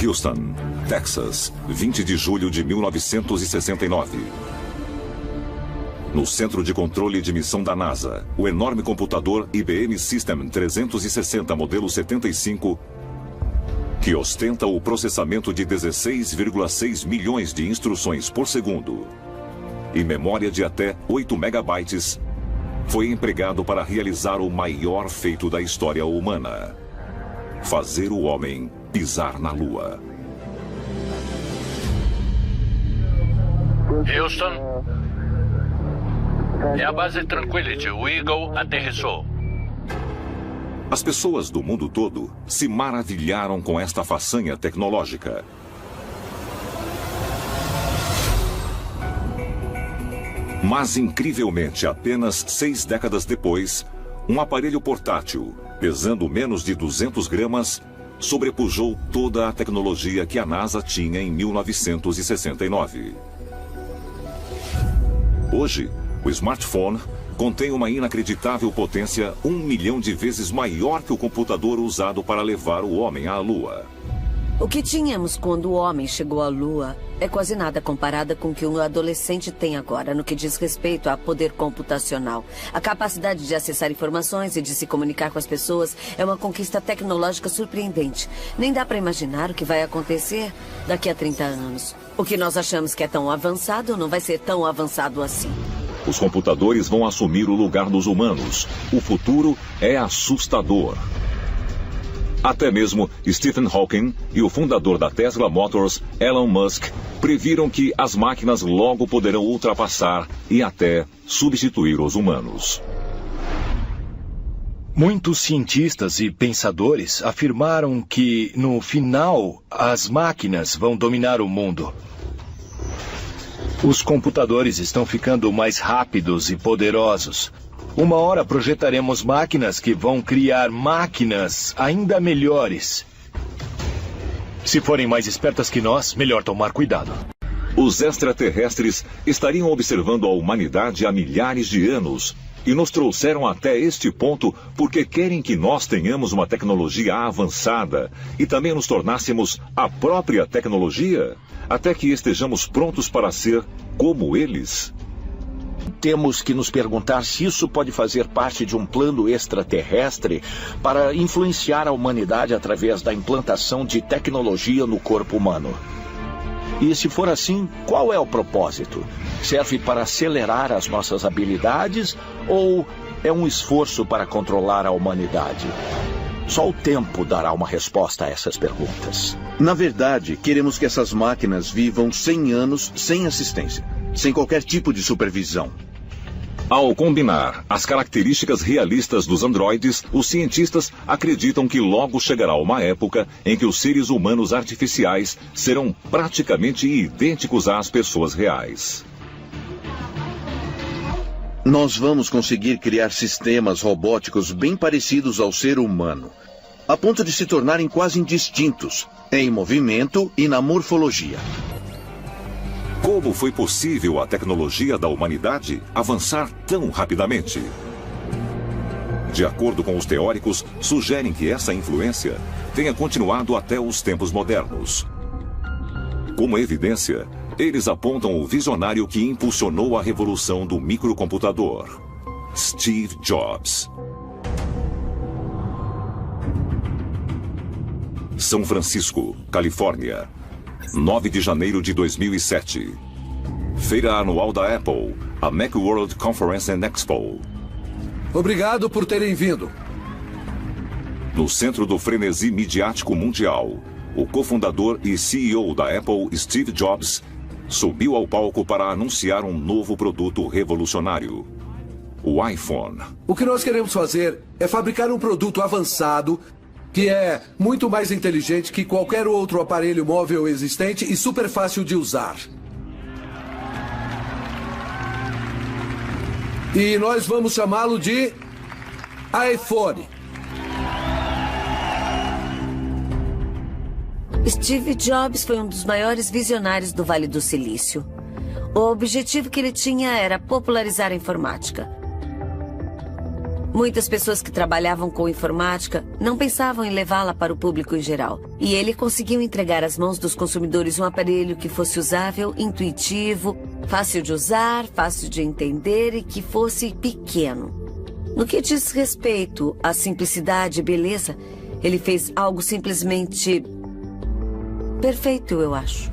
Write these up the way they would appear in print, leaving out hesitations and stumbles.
Houston, Texas, 20 de julho de 1969. No Centro de Controle de Missão da NASA, o enorme computador IBM System 360 modelo 75, que ostenta o processamento de 16,6 milhões de instruções por segundo e memória de até 8 megabytes, foi empregado para realizar o maior feito da história humana: fazer o homem pisar na Lua. Houston, é a base Tranquility. O Eagle aterrissou. As pessoas do mundo todo se maravilharam com esta façanha tecnológica. Mas, incrivelmente, apenas 6 décadas depois, um aparelho portátil, pesando menos de 200 gramas, sobrepujou toda a tecnologia que a NASA tinha em 1969. Hoje, o smartphone contém uma inacreditável potência 1 milhão de vezes maior que o computador usado para levar o homem à Lua. O que tínhamos quando o homem chegou à Lua é quase nada comparada com o que um adolescente tem agora no que diz respeito a poder computacional. A capacidade de acessar informações e de se comunicar com as pessoas é uma conquista tecnológica surpreendente. Nem dá para imaginar o que vai acontecer daqui a 30 anos. O que nós achamos que é tão avançado não vai ser tão avançado assim. Os computadores vão assumir o lugar dos humanos. O futuro é assustador. Até mesmo Stephen Hawking e o fundador da Tesla Motors, Elon Musk, previram que as máquinas logo poderão ultrapassar e até substituir os humanos. Muitos cientistas e pensadores afirmaram que, no final, as máquinas vão dominar o mundo. Os computadores estão ficando mais rápidos e poderosos. Uma hora projetaremos máquinas que vão criar máquinas ainda melhores. Se forem mais espertas que nós, melhor tomar cuidado. Os extraterrestres estariam observando a humanidade há milhares de anos e nos trouxeram até este ponto porque querem que nós tenhamos uma tecnologia avançada e também nos tornássemos a própria tecnologia, até que estejamos prontos para ser como eles. Temos que nos perguntar se isso pode fazer parte de um plano extraterrestre para influenciar a humanidade através da implantação de tecnologia no corpo humano. E se for assim, qual é o propósito? Serve para acelerar as nossas habilidades ou é um esforço para controlar a humanidade? Só o tempo dará uma resposta a essas perguntas. Na verdade, queremos que essas máquinas vivam 100 anos sem assistência, sem qualquer tipo de supervisão. Ao combinar as características realistas dos androides, os cientistas acreditam que logo chegará uma época em que os seres humanos artificiais serão praticamente idênticos às pessoas reais. Nós vamos conseguir criar sistemas robóticos bem parecidos ao ser humano, a ponto de se tornarem quase indistintos, em movimento e na morfologia. Como foi possível a tecnologia da humanidade avançar tão rapidamente? De acordo com os teóricos, sugerem que essa influência tenha continuado até os tempos modernos. Como evidência, eles apontam o visionário que impulsionou a revolução do microcomputador, Steve Jobs. São Francisco, Califórnia, 9 de janeiro de 2007. Feira anual da Apple, a Macworld Conference and Expo. Obrigado por terem vindo. No centro do frenesi midiático mundial, o cofundador e CEO da Apple, Steve Jobs, subiu ao palco para anunciar um novo produto revolucionário: o iPhone. O que nós queremos fazer é fabricar um produto avançado que é muito mais inteligente que qualquer outro aparelho móvel existente e super fácil de usar. E nós vamos chamá-lo de iPhone. Steve Jobs foi um dos maiores visionários do Vale do Silício. O objetivo que ele tinha era popularizar a informática. Muitas pessoas que trabalhavam com informática não pensavam em levá-la para o público em geral. E ele conseguiu entregar às mãos dos consumidores um aparelho que fosse usável, intuitivo, fácil de usar, fácil de entender e que fosse pequeno. No que diz respeito à simplicidade e beleza, ele fez algo simplesmente perfeito, eu acho.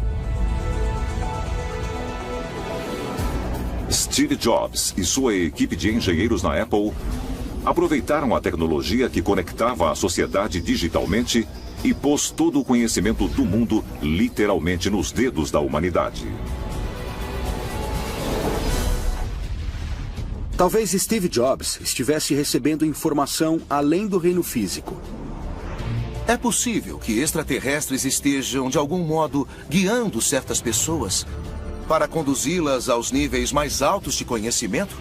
Steve Jobs e sua equipe de engenheiros na Apple aproveitaram a tecnologia que conectava a sociedade digitalmente e pôs todo o conhecimento do mundo literalmente nos dedos da humanidade. Talvez Steve Jobs estivesse recebendo informação além do reino físico. É possível que extraterrestres estejam, de algum modo, guiando certas pessoas para conduzi-las aos níveis mais altos de conhecimento?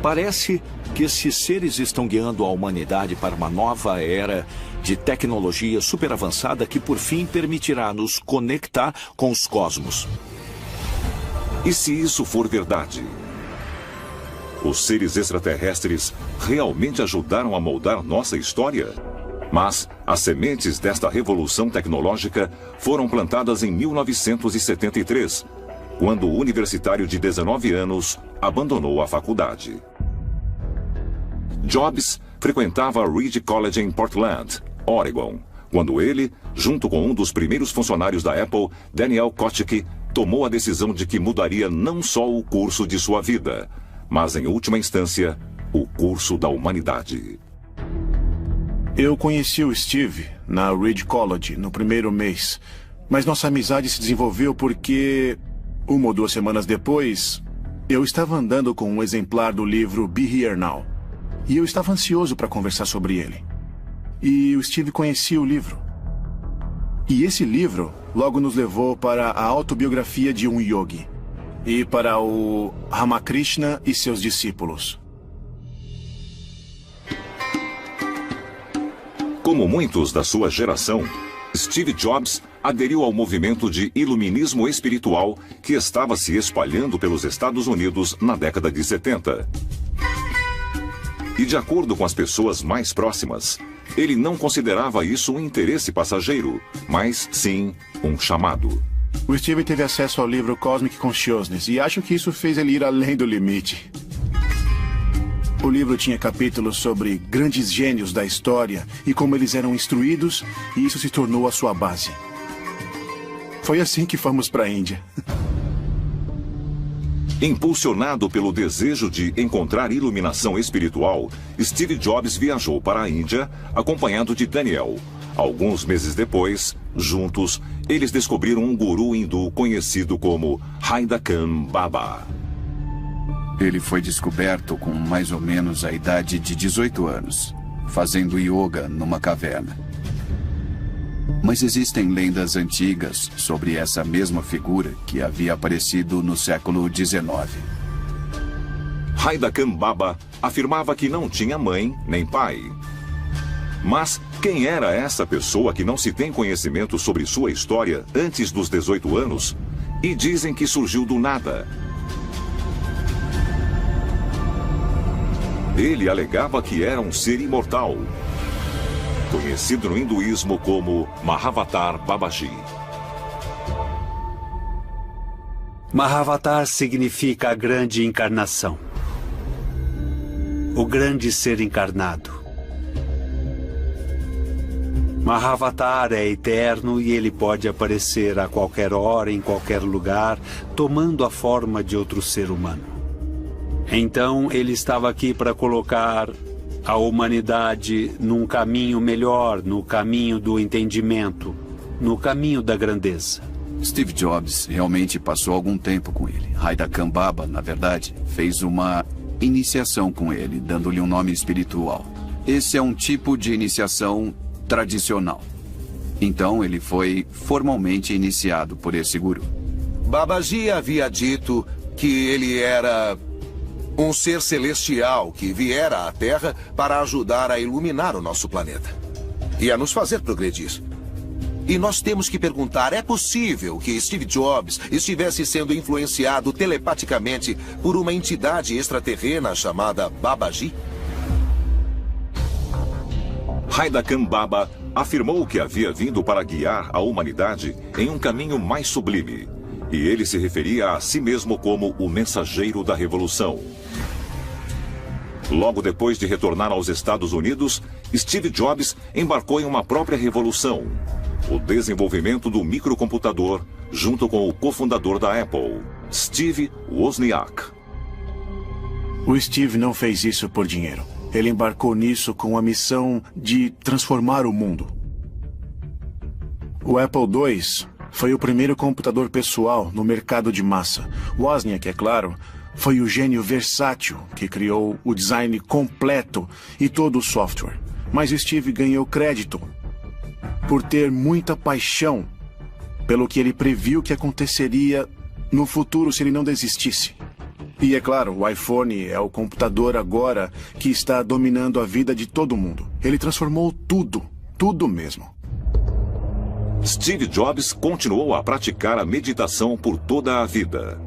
Parece que esses seres estão guiando a humanidade para uma nova era de tecnologia super avançada que, por fim, permitirá nos conectar com os cosmos. E se isso for verdade? Os seres extraterrestres realmente ajudaram a moldar nossa história? Mas as sementes desta revolução tecnológica foram plantadas em 1973, quando o universitário de 19 anos abandonou a faculdade. Jobs frequentava a Reed College em Portland, Oregon, quando ele, junto com um dos primeiros funcionários da Apple, Daniel Kottke, tomou a decisão de que mudaria não só o curso de sua vida, mas, em última instância, o curso da humanidade. Eu conheci o Steve na Reed College no primeiro mês, mas nossa amizade se desenvolveu porque, 1 ou 2 semanas depois, eu estava andando com um exemplar do livro Be Here Now, e eu estava ansioso para conversar sobre ele. E o Steve conhecia o livro. E esse livro logo nos levou para a autobiografia de um yogi e para o Ramakrishna e seus discípulos. Como muitos da sua geração, Steve Jobs aderiu ao movimento de iluminismo espiritual que estava se espalhando pelos Estados Unidos na década de 70. E de acordo com as pessoas mais próximas, ele não considerava isso um interesse passageiro, mas sim um chamado. O Steve teve acesso ao livro Cosmic Consciousness e acho que isso fez ele ir além do limite. O livro tinha capítulos sobre grandes gênios da história e como eles eram instruídos, e isso se tornou a sua base. Foi assim que fomos para a Índia. Impulsionado pelo desejo de encontrar iluminação espiritual, Steve Jobs viajou para a Índia, acompanhado de Daniel. Alguns meses depois, juntos, eles descobriram um guru hindu conhecido como Haidakam Baba. Ele foi descoberto com mais ou menos a idade de 18 anos, fazendo yoga numa caverna. Mas existem lendas antigas sobre essa mesma figura que havia aparecido no século XIX. Haidakam Baba afirmava que não tinha mãe nem pai. Mas quem era essa pessoa que não se tem conhecimento sobre sua história antes dos 18 anos? E dizem que surgiu do nada. Ele alegava que era um ser imortal, conhecido no hinduísmo como Mahavatar Babaji. Mahavatar significa a grande encarnação, o grande ser encarnado. Mahavatar é eterno e ele pode aparecer a qualquer hora, em qualquer lugar, tomando a forma de outro ser humano. Então, ele estava aqui para colocar a humanidade num caminho melhor, no caminho do entendimento, no caminho da grandeza. Steve Jobs realmente passou algum tempo com ele. Haidakam Baba, na verdade, fez uma iniciação com ele, dando-lhe um nome espiritual. Esse é um tipo de iniciação tradicional. Então, ele foi formalmente iniciado por esse guru. Babaji havia dito que ele era um ser celestial que viera à Terra para ajudar a iluminar o nosso planeta e a nos fazer progredir. E nós temos que perguntar, é possível que Steve Jobs estivesse sendo influenciado telepaticamente por uma entidade extraterrena chamada Babaji? Haida Kambaba afirmou que havia vindo para guiar a humanidade em um caminho mais sublime. E ele se referia a si mesmo como o mensageiro da revolução. Logo depois de retornar aos Estados Unidos, Steve Jobs embarcou em uma própria revolução: o desenvolvimento do microcomputador, junto com o cofundador da Apple, Steve Wozniak. O Steve não fez isso por dinheiro. Ele embarcou nisso com a missão de transformar o mundo. O Apple II foi o primeiro computador pessoal no mercado de massa. Wozniak, é claro, foi o gênio versátil que criou o design completo e todo o software. Mas Steve ganhou crédito por ter muita paixão pelo que ele previu que aconteceria no futuro se ele não desistisse. E é claro, o iPhone é o computador agora que está dominando a vida de todo mundo. Ele transformou tudo mesmo. Steve Jobs continuou a praticar a meditação por toda a vida.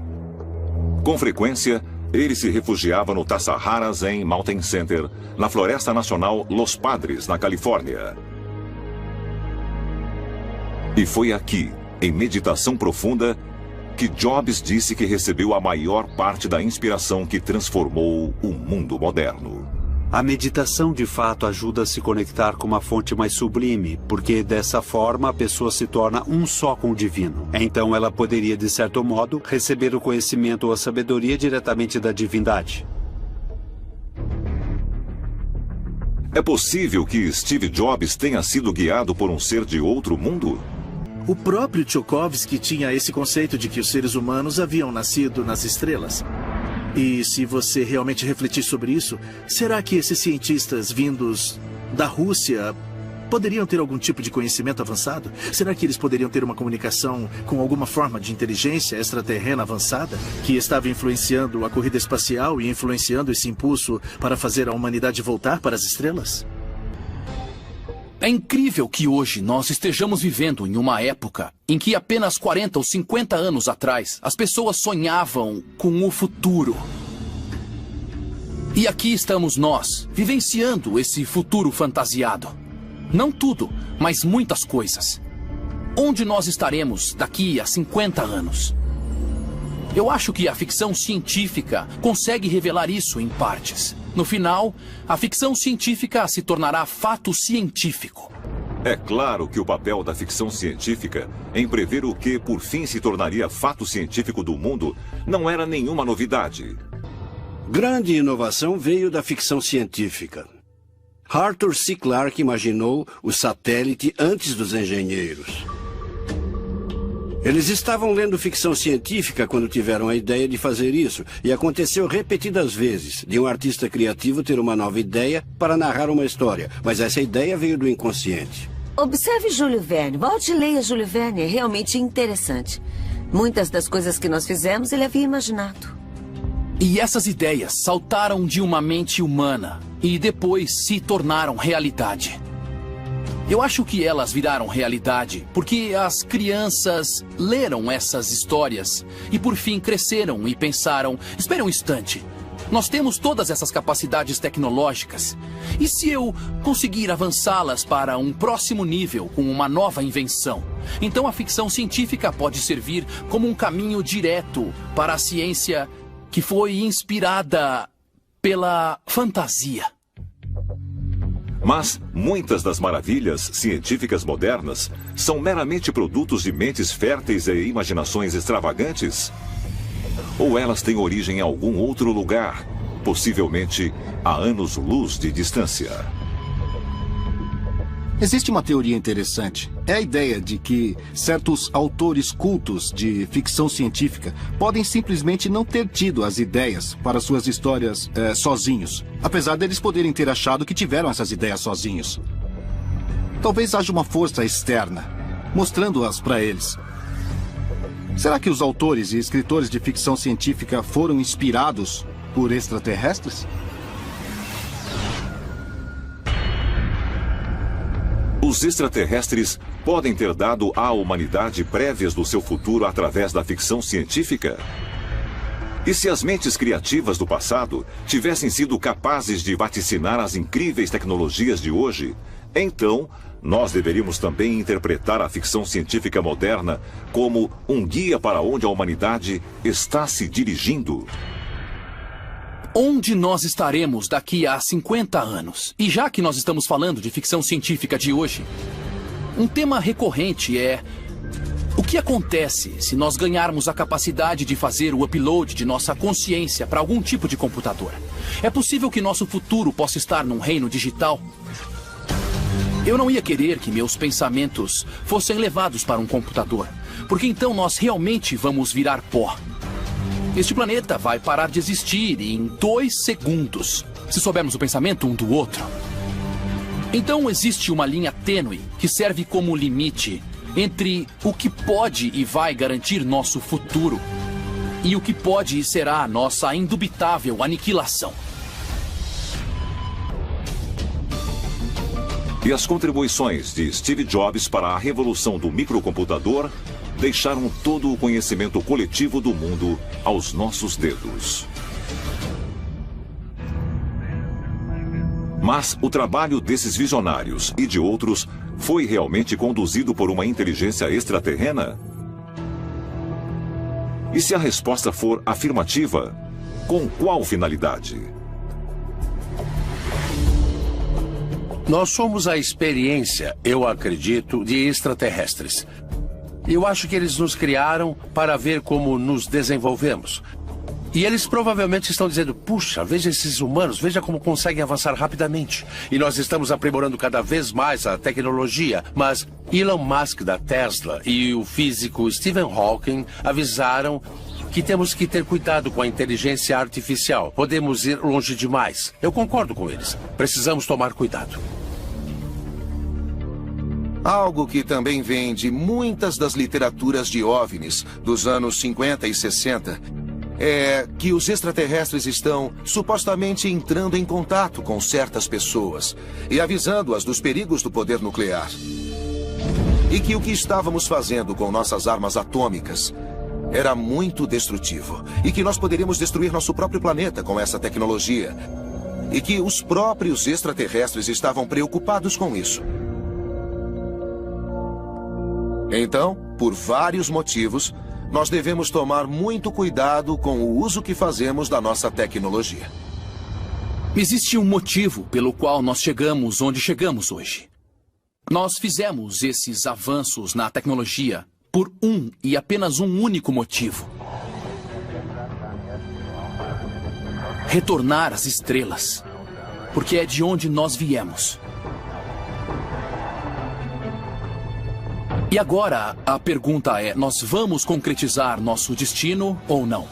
Com frequência, ele se refugiava no Tassajara Zen Mountain Center, na Floresta Nacional Los Padres, na Califórnia. E foi aqui, em meditação profunda, que Jobs disse que recebeu a maior parte da inspiração que transformou o mundo moderno. A meditação, de fato, ajuda a se conectar com uma fonte mais sublime, porque dessa forma a pessoa se torna um só com o divino. Então ela poderia, de certo modo, receber o conhecimento ou a sabedoria diretamente da divindade. É possível que Steve Jobs tenha sido guiado por um ser de outro mundo? O próprio Tchaikovsky tinha esse conceito de que os seres humanos haviam nascido nas estrelas. E se você realmente refletir sobre isso, será que esses cientistas vindos da Rússia poderiam ter algum tipo de conhecimento avançado? Será que eles poderiam ter uma comunicação com alguma forma de inteligência extraterrena avançada que estava influenciando a corrida espacial e influenciando esse impulso para fazer a humanidade voltar para as estrelas? É incrível que hoje nós estejamos vivendo em uma época em que apenas 40 ou 50 anos atrás as pessoas sonhavam com o futuro. E aqui estamos nós, vivenciando esse futuro fantasiado. Não tudo, mas muitas coisas. Onde nós estaremos daqui a 50 anos? Eu acho que a ficção científica consegue revelar isso em partes. No final, a ficção científica se tornará fato científico. É claro que o papel da ficção científica em prever o que, por fim, se tornaria fato científico do mundo não era nenhuma novidade. Grande inovação veio da ficção científica. Arthur C. Clarke imaginou o satélite antes dos engenheiros. Eles estavam lendo ficção científica quando tiveram a ideia de fazer isso, e aconteceu repetidas vezes de um artista criativo ter uma nova ideia para narrar uma história, mas essa ideia veio do inconsciente. Observe Júlio Verne. Volte e leia Júlio Verne. É realmente interessante. Muitas das coisas que nós fizemos, ele havia imaginado. E essas ideias saltaram de uma mente humana e depois se tornaram realidade. Eu acho que elas viraram realidade porque as crianças leram essas histórias e por fim cresceram e pensaram, espere um instante, nós temos todas essas capacidades tecnológicas. E se eu conseguir avançá-las para um próximo nível com uma nova invenção? Então a ficção científica pode servir como um caminho direto para a ciência que foi inspirada pela fantasia. Mas muitas das maravilhas científicas modernas são meramente produtos de mentes férteis e imaginações extravagantes? Ou elas têm origem em algum outro lugar, possivelmente a anos-luz de distância? Existe uma teoria interessante. É a ideia de que certos autores cultos de ficção científica podem simplesmente não ter tido as ideias para suas histórias sozinhos, apesar deles poderem ter achado que tiveram essas ideias sozinhos. Talvez haja uma força externa, mostrando-as para eles. Será que os autores e escritores de ficção científica foram inspirados por extraterrestres? Os extraterrestres podem ter dado à humanidade prévias do seu futuro através da ficção científica? E se as mentes criativas do passado tivessem sido capazes de vaticinar as incríveis tecnologias de hoje, Então, nós deveríamos também interpretar a ficção científica moderna como um guia para onde a humanidade está se dirigindo. Onde nós estaremos daqui a 50 anos? E já que nós estamos falando de ficção científica de hoje, um tema recorrente é: o que acontece se nós ganharmos a capacidade de fazer o upload de nossa consciência para algum tipo de computador? É possível que nosso futuro possa estar num reino digital? Eu não ia querer que meus pensamentos fossem levados para um computador, porque então nós realmente vamos virar pó. Este planeta vai parar de existir em 2 segundos, se soubermos o pensamento um do outro. Então existe uma linha tênue que serve como limite entre o que pode e vai garantir nosso futuro e o que pode e será nossa indubitável aniquilação. E as contribuições de Steve Jobs para a revolução do microcomputador deixaram todo o conhecimento coletivo do mundo aos nossos dedos. Mas o trabalho desses visionários e de outros foi realmente conduzido por uma inteligência extraterrena? E se a resposta for afirmativa, com qual finalidade? Nós somos a experiência, eu acredito, de extraterrestres. Eu acho que eles nos criaram para ver como nos desenvolvemos. E eles provavelmente estão dizendo: puxa, veja esses humanos, veja como conseguem avançar rapidamente. E nós estamos aprimorando cada vez mais a tecnologia. Mas Elon Musk da Tesla e o físico Stephen Hawking avisaram que temos que ter cuidado com a inteligência artificial. Podemos ir longe demais. Eu concordo com eles. Precisamos tomar cuidado. Algo que também vem de muitas das literaturas de OVNIs dos anos 50 e 60 é que os extraterrestres estão supostamente entrando em contato com certas pessoas e avisando-as dos perigos do poder nuclear. E que o que estávamos fazendo com nossas armas atômicas era muito destrutivo e que nós poderíamos destruir nosso próprio planeta com essa tecnologia. E que os próprios extraterrestres estavam preocupados com isso. Então, por vários motivos, nós devemos tomar muito cuidado com o uso que fazemos da nossa tecnologia. Existe um motivo pelo qual nós chegamos onde chegamos hoje. Nós fizemos esses avanços na tecnologia por um e apenas um único motivo: retornar às estrelas, porque é de onde nós viemos. E agora, a pergunta é: nós vamos concretizar nosso destino ou não?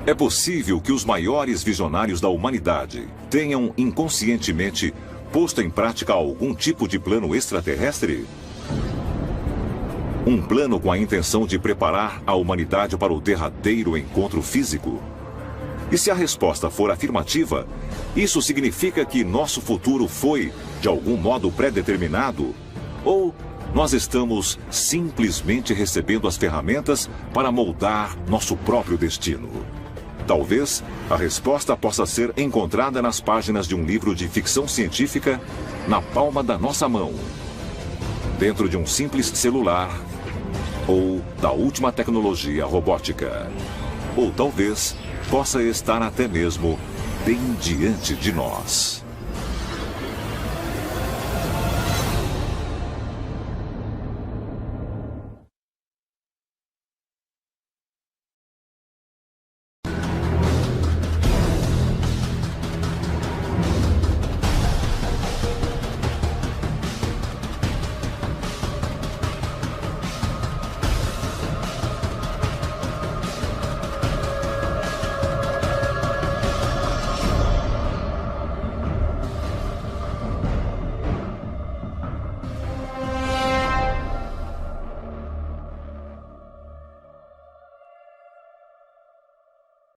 É possível que os maiores visionários da humanidade tenham inconscientemente posto em prática algum tipo de plano extraterrestre? Um plano com a intenção de preparar a humanidade para o derradeiro encontro físico? E se a resposta for afirmativa, isso significa que nosso futuro foi, de algum modo, pré-determinado? Ou nós estamos simplesmente recebendo as ferramentas para moldar nosso próprio destino? Talvez a resposta possa ser encontrada nas páginas de um livro de ficção científica na palma da nossa mão, dentro de um simples celular, ou da última tecnologia robótica. Ou talvez possa estar até mesmo bem diante de nós.